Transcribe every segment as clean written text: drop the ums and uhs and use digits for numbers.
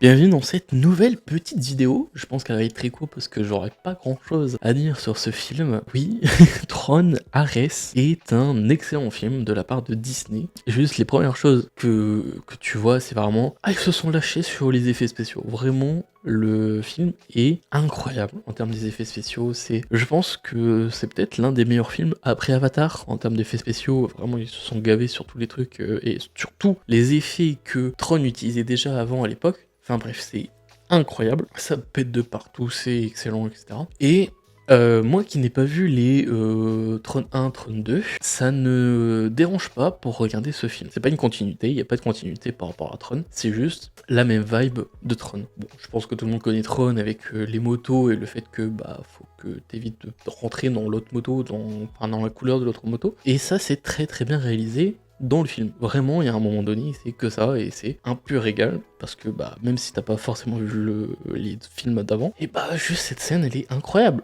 Bienvenue dans cette nouvelle petite vidéo. Je pense qu'elle va être très courte parce que j'aurai pas grand chose à dire sur ce film. Oui, Tron Ares est un excellent film de la part de Disney. Juste les premières choses que tu vois, c'est vraiment ils se sont lâchés sur les effets spéciaux. Vraiment, le film est incroyable en termes des effets spéciaux. Je pense que c'est peut-être l'un des meilleurs films après Avatar en termes d'effets spéciaux. Vraiment, ils se sont gavés sur tous les trucs et surtout les effets que Tron utilisait déjà avant à l'époque. Enfin bref, c'est incroyable, ça pète de partout, c'est excellent, etc. Et moi qui n'ai pas vu les Tron 1, Tron 2, ça ne dérange pas pour regarder ce film. C'est pas une continuité, il n'y a pas de continuité par rapport à Tron, c'est juste la même vibe de Tron. Bon, je pense que tout le monde connaît Tron avec les motos et le fait que faut que t'évites de rentrer dans l'autre moto, dans la couleur de l'autre moto. Et ça, c'est très très bien réalisé dans le film. Vraiment, il y a un moment donné, c'est que ça, et c'est un pur régal, parce que même si t'as pas forcément vu les films d'avant, et juste cette scène, elle est incroyable.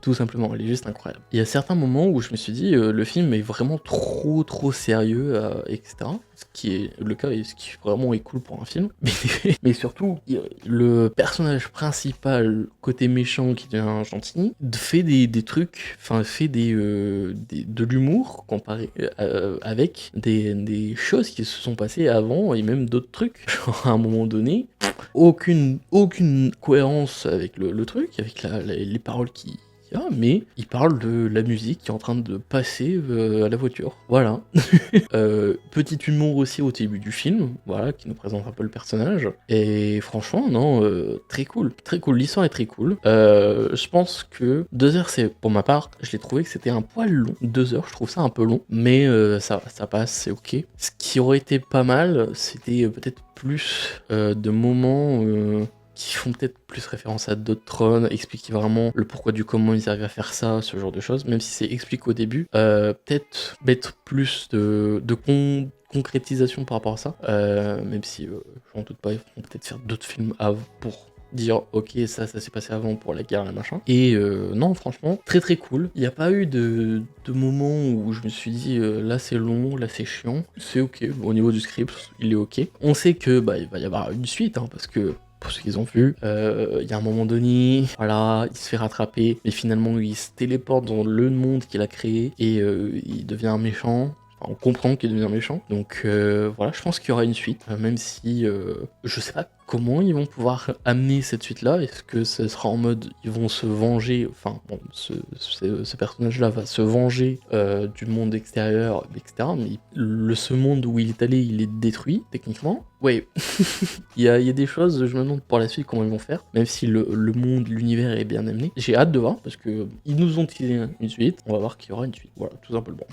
Tout simplement, elle est juste incroyable. Il y a certains moments où je me suis dit, le film est vraiment trop sérieux, etc. Ce qui est le cas et ce qui vraiment est cool pour un film. Mais surtout, le personnage principal, côté méchant qui devient gentil, fait des trucs, enfin fait de l'humour comparé avec des choses qui se sont passées avant et même d'autres trucs. Genre à un moment donné, aucune cohérence avec le truc, avec les paroles qui y a, mais il parle de la musique qui est en train de passer à la voiture. Voilà. Petit humour aussi au début du film, voilà, qui nous présente un peu le personnage. Et franchement, non, très cool. Très cool. L'histoire est très cool. Je pense que 2 heures, c'est, pour ma part, je l'ai trouvé que c'était un poil long. 2 heures, je trouve ça un peu long. Mais ça passe, c'est ok. Ce qui aurait été pas mal, c'était peut-être plus de moments qui font peut-être plus référence à d'autres Tron, expliquer vraiment le pourquoi du comment ils arrivent à faire ça, ce genre de choses, même si c'est expliqué au début, peut-être mettre plus de concrétisation par rapport à ça, même si j'en doute pas, ils vont peut-être faire d'autres films pour dire ok ça s'est passé avant pour la guerre, la machin. Et non franchement très cool. Il n'y a pas eu de moment où je me suis dit là c'est long, là c'est chiant. C'est ok, au niveau du script il est ok. On sait que il va y avoir une suite parce que pour ceux qui ont vu, il y a un moment donné, voilà, il se fait rattraper, mais finalement il se téléporte dans le monde qu'il a créé et il devient un méchant. Enfin, on comprend qu'il devient méchant, donc voilà, je pense qu'il y aura une suite, même si je sais pas comment ils vont pouvoir amener cette suite-là. Est-ce que ce sera en mode ils vont se venger, enfin bon, ce personnage-là va se venger du monde extérieur, etc. Mais ce monde où il est allé, il est détruit techniquement. Ouais, il y a des choses, je me demande pour la suite comment ils vont faire, même si le monde, l'univers est bien amené. J'ai hâte de voir parce que ils nous ont tiré une suite, on va voir qu'il y aura une suite. Voilà, tout simplement.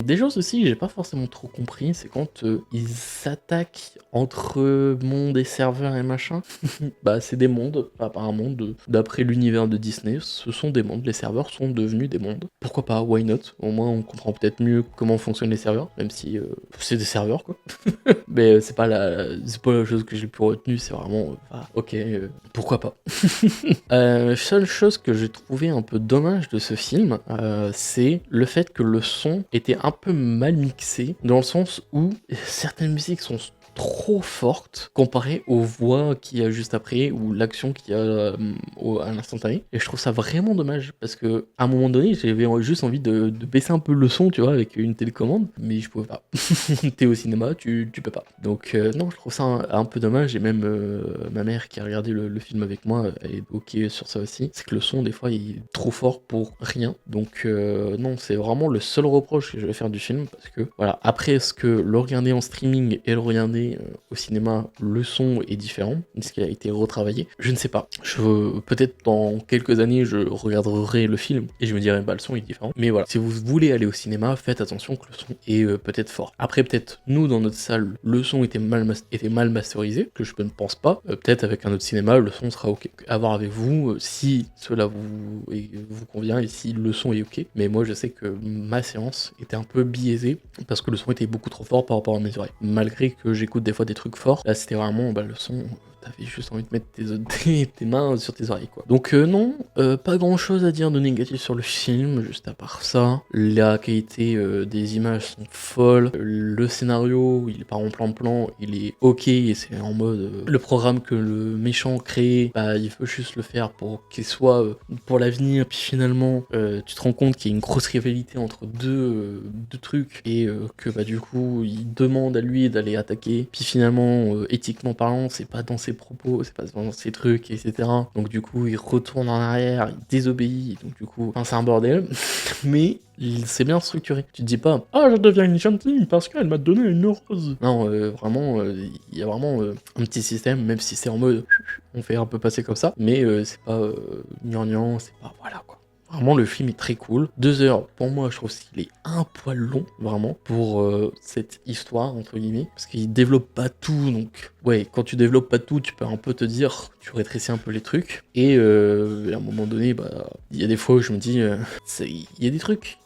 Des choses aussi que j'ai pas forcément trop compris, c'est quand ils s'attaquent entre monde et serveurs et machin. C'est des mondes, apparemment, d'après l'univers de Disney, ce sont des mondes, les serveurs sont devenus des mondes. Pourquoi pas, why not? Au moins on comprend peut-être mieux comment fonctionnent les serveurs, même si c'est des serveurs quoi. Mais c'est pas la chose que j'ai le plus retenue, c'est vraiment, ok, pourquoi pas. Seule chose que j'ai trouvé un peu dommage de ce film, c'est le fait que le son était un peu mal mixé, dans le sens où certaines musiques sont trop fortes comparées aux voix qu'il y a juste après ou l'action qu'il y a à l'instantané, et je trouve ça vraiment dommage parce que à un moment donné j'avais juste envie de baisser un peu le son, tu vois, avec une télécommande, mais je pouvais pas. T'es au cinéma, tu peux pas, donc non, je trouve ça un peu dommage. Et même ma mère qui a regardé le film avec moi, elle est ok sur ça aussi, c'est que le son des fois il est trop fort pour rien, donc non, c'est vraiment le seul reproche que je vais faire du film, parce que voilà, après est-ce que le regarder en streaming et le regarder au cinéma, le son est différent, est-ce qu'il a été retravaillé, je ne sais pas. Peut-être dans quelques années je regarderai le film et je me dirai le son est différent, mais voilà, si vous voulez aller au cinéma, faites attention que le son est peut-être fort. Après peut-être nous dans notre salle le son était mal masterisé, que je ne pense pas, peut-être avec un autre cinéma le son sera ok. À voir avec vous si cela vous convient et si le son est ok, mais moi je sais que ma séance était un peu biaisée parce que le son était beaucoup trop fort par rapport à mes oreilles, malgré que j'écoute des fois des trucs forts. Là c'était vraiment le son, t'avais juste envie de mettre tes mains sur tes oreilles, quoi. Donc non, pas grand chose à dire de négatif sur le film, juste à part ça. La qualité des images sont folles, le scénario, il est pas en plan-plan, il est ok, et c'est en mode, le programme que le méchant crée, bah il faut juste le faire pour qu'il soit pour l'avenir, puis finalement, tu te rends compte qu'il y a une grosse rivalité entre deux trucs, et que bah du coup, il demande à lui d'aller attaquer, puis finalement, éthiquement parlant, c'est pas dans ses propos, c'est pas dans ses trucs, etc. Donc du coup, il retourne en arrière, il désobéit, donc du coup, enfin, c'est un bordel, mais c'est bien structuré. Tu te dis pas « Ah, je deviens une gentille parce qu'elle m'a donné une rose !» Non, vraiment, il y a vraiment un petit système, même si c'est en mode on fait un peu passer comme ça, mais c'est pas gnangnan, c'est pas... Voilà, quoi. Vraiment, le film est très cool. 2 heures, pour moi, je trouve qu'il est un poil long, vraiment, pour cette histoire, entre guillemets, parce qu'il développe pas tout, donc... Ouais, quand tu développes pas tout, tu peux un peu te dire, tu rétrécis un peu les trucs, et à un moment donné, bah, il y a des fois où je me dis, il y a des trucs,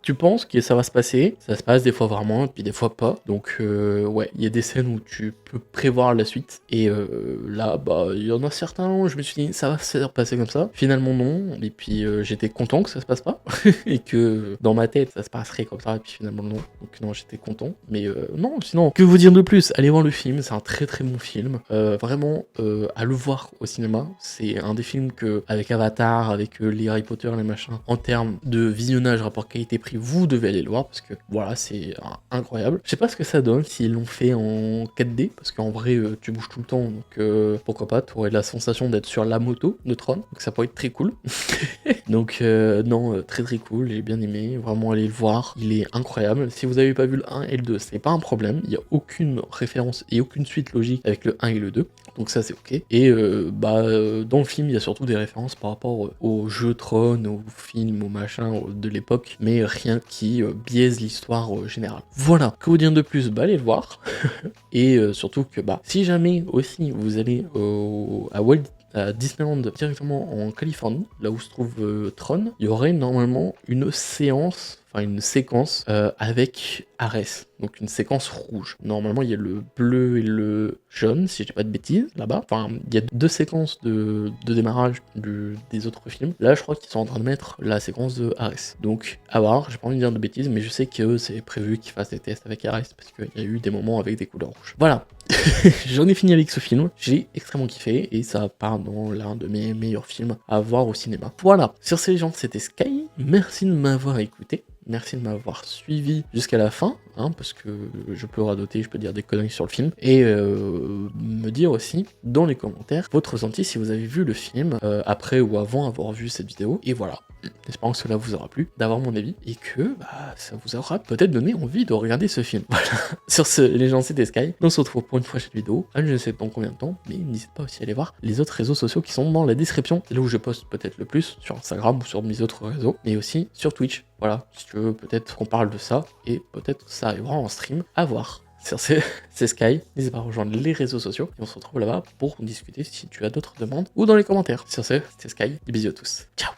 tu penses que ça va se passer, ça se passe des fois vraiment, et puis des fois pas. Donc ouais, il y a des scènes où tu peux prévoir la suite, et là, bah, il y en a certains où je me suis dit, ça va se faire passer comme ça. Finalement non, et puis j'étais content que ça se passe pas, et que dans ma tête, ça se passerait comme ça, et puis finalement non. Donc non, j'étais content, mais non, sinon, que vous dire de plus? Allez voir le film, c'est un très très bon film. Vraiment, à le voir au cinéma, c'est un des films que, avec Avatar, avec les Harry Potter, les machins, en termes de visionnage, rapport qualité-prix, vous devez aller le voir, parce que voilà, c'est incroyable. Je sais pas ce que ça donne s'ils l'ont fait en 4D, parce qu'en vrai, tu bouges tout le temps, donc pourquoi pas, tu aurais la sensation d'être sur la moto de Tron, donc ça pourrait être très cool. Donc non, très très cool, j'ai bien aimé, vraiment allez le voir, il est incroyable. Si vous avez pas vu le 1 et le 2, c'est pas un problème, il y a aucune référence et aucune suite logique avec le 1 et le 2, donc ça c'est ok. Et dans le film, il y a surtout des références par rapport au jeu Tron, au film, au machin de l'époque, mais rien qui biaise l'histoire générale. Voilà, que vous dire de plus? Bah allez le voir. Et surtout que bah si jamais aussi vous allez à Disneyland directement en Californie, là où se trouve Tron, il y aurait normalement une séquence avec Ares, donc une séquence rouge. Normalement, il y a le bleu et le jaune, si je dis pas de bêtises, là-bas. Enfin, il y a 2 séquences de démarrage des autres films. Là, je crois qu'ils sont en train de mettre la séquence de Ares. Donc, à voir, j'ai pas envie de dire de bêtises, mais je sais que c'est prévu qu'ils fassent des tests avec Ares, parce qu'il y a eu des moments avec des couleurs rouges. Voilà. J'en ai fini avec ce film, j'ai extrêmement kiffé, et ça part dans l'un de mes meilleurs films à voir au cinéma. Voilà, sur ces gens, c'était Sky, merci de m'avoir écouté. Merci de m'avoir suivi jusqu'à la fin, hein, parce que je peux radoter, je peux dire des conneries sur le film, et me dire aussi dans les commentaires votre ressenti si vous avez vu le film après ou avant avoir vu cette vidéo. Et voilà, j'espère que cela vous aura plu d'avoir mon avis, et que bah, ça vous aura peut-être donné envie de regarder ce film. Voilà, sur ce, les gens, c'était Sky, on se retrouve pour une prochaine vidéo, je ne sais pas dans combien de temps, mais n'hésitez pas aussi à aller voir les autres réseaux sociaux qui sont dans la description, là où je poste peut-être le plus, sur Instagram ou sur mes autres réseaux, mais aussi sur Twitch. Voilà, si tu veux peut-être qu'on parle de ça, et peut-être ça arrivera en stream, à voir. Sur ce, c'est Sky, n'hésitez pas à rejoindre les réseaux sociaux, et on se retrouve là-bas pour discuter si tu as d'autres demandes, ou dans les commentaires. Sur ce, c'est Sky, des bisous à tous. Ciao.